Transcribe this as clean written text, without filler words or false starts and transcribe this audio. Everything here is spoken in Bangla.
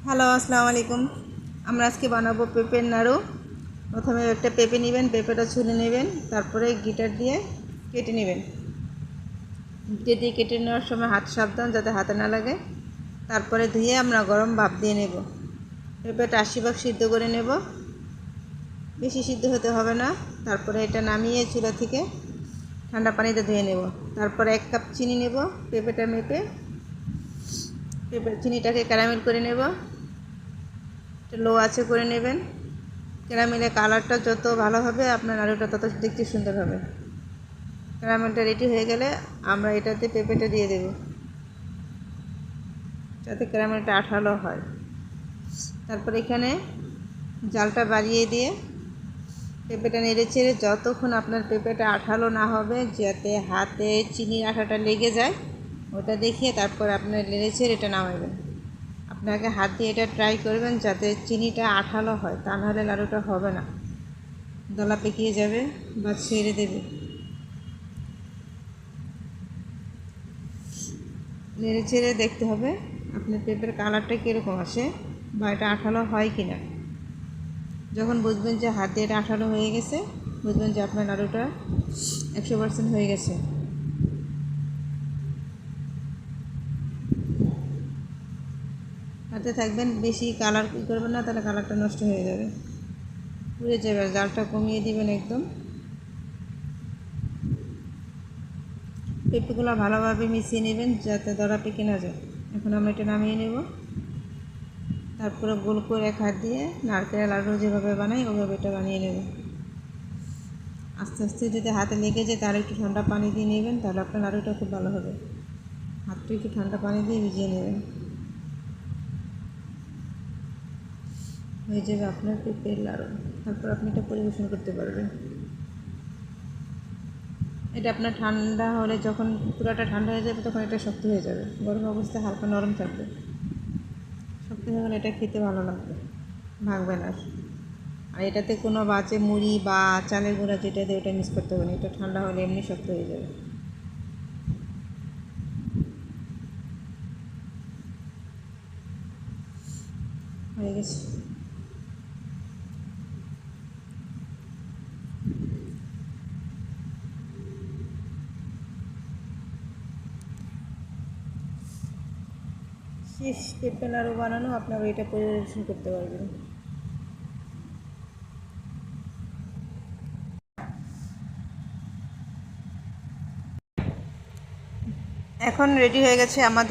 হ্যালো, আসসালামু আলাইকুম। আমরা আজকে বানাবো পেঁপের নাড়ু। প্রথমে একটা পেঁপে নেবেন, পেঁপেটা ছুলে নেবেন, তারপরে গিটার দিয়ে কেটে নেবেন। গিটার দিয়ে কেটে নেওয়ার সময় হাত সাবধান যাতে হাতে না লাগে। তারপরে ধুয়ে আমরা গরম ভাপ দিয়ে নেব। পেঁপেটা 80% সিদ্ধ করে নেব, বেশি সিদ্ধ হতে হবে না। তারপরে এটা নামিয়ে চুলা থেকে ঠান্ডা পানিতে ধুয়ে নেব। তারপরে 1 কাপ চিনি নেব, পেঁপেটা মেপে চিনিটাকে ক্যারামেল করে নেব। লো আছে করে নেবেন। ক্যারামেলের কালারটা যত ভালো হবে আপনার নাড়ুটা তত দেখতে সুন্দর হবে। ক্যারামেলটা রেডি হয়ে গেলে আমরা এটাতে পেঁপেটা দিয়ে দেব, যাতে ক্যারামেলটা আঠালো হয়। তারপর এখানে জালটা বাড়িয়ে দিয়ে পেঁপেটা নেড়ে চেড়ে যতক্ষণ আপনার পেঁপেটা আঠালো না হবে, যাতে হাতে চিনির আঠাটা লেগে যায়, ওটা দেখিয়ে তারপর আপনার নেড়ে চেড়ে এটা নামাবেন। আপনাকে হাত দিয়ে এটা ট্রাই করবেন যাতে চিনিটা আঠালো হয়, তা নাহলে লাড়ুটা হবে না, দলা পেকিয়ে যাবে বা ছেড়ে দেবে। নেড়ে ছেড়ে দেখতে হবে আপনার পেঁপের কালারটা কীরকম আসে বা এটা আঠালো হয় কি না। যখন বুঝবেন যে হাত দিয়ে এটা আঠালো হয়ে গেছে, বুঝবেন যে আপনার নাড়ুটা 100% হয়ে গেছে। হাতে থাকবেন, বেশি কালার করবেন না, তাহলে কালারটা নষ্ট হয়ে যাবে, পুড়ে যাবে। জালটা কমিয়ে দিবেন একদম। পেঁপেগুলো ভালোভাবে মিশিয়ে নেবেন যাতে দলা পেকে না যায়। এখন আমরা এটা নামিয়ে নেব। তারপরে গোল করে 1 হাত দিয়ে নারকেল লাড়ু যেভাবে বানাই ওইভাবে এটা বানিয়ে নেব। আস্তে আস্তে যদি হাতে লেগে যায় তাহলে একটু ঠান্ডা পানি দিয়ে নেবেন, তাহলে আপনার নাড়ুটা খুব ভালো হবে। হাতটা একটু ঠান্ডা পানি দিয়ে ভিজিয়ে নেবেন, হয়ে যাবে আপনার পেঁপের লাড়ু। তারপর আপনি এটা পরিবেশন করতে পারবেন। এটা আপনার ঠান্ডা হলে, যখন পুরোটা ঠান্ডা হয়ে যাবে তখন এটা শক্ত হয়ে যাবে। গরম অবস্থায় হালকা নরম থাকবে, শক্ত হয়ে গেলে এটা খেতে ভালো লাগবে, ভাঙবে না। আর এটাতে কোনো বাজে মুড়ি বা চালের গুঁড়া যেটা দিয়ে ওটা মিক্স করতে হবে না, এটা ঠান্ডা হলে এমনি শক্ত হয়ে যাবে। হয়ে গেছে। শেষ পেঁপে নাড়ু বানানো, আপনারা এটা পরিবেশন করতে পারবেন। এখন রেডি হয়ে গেছে আমাদের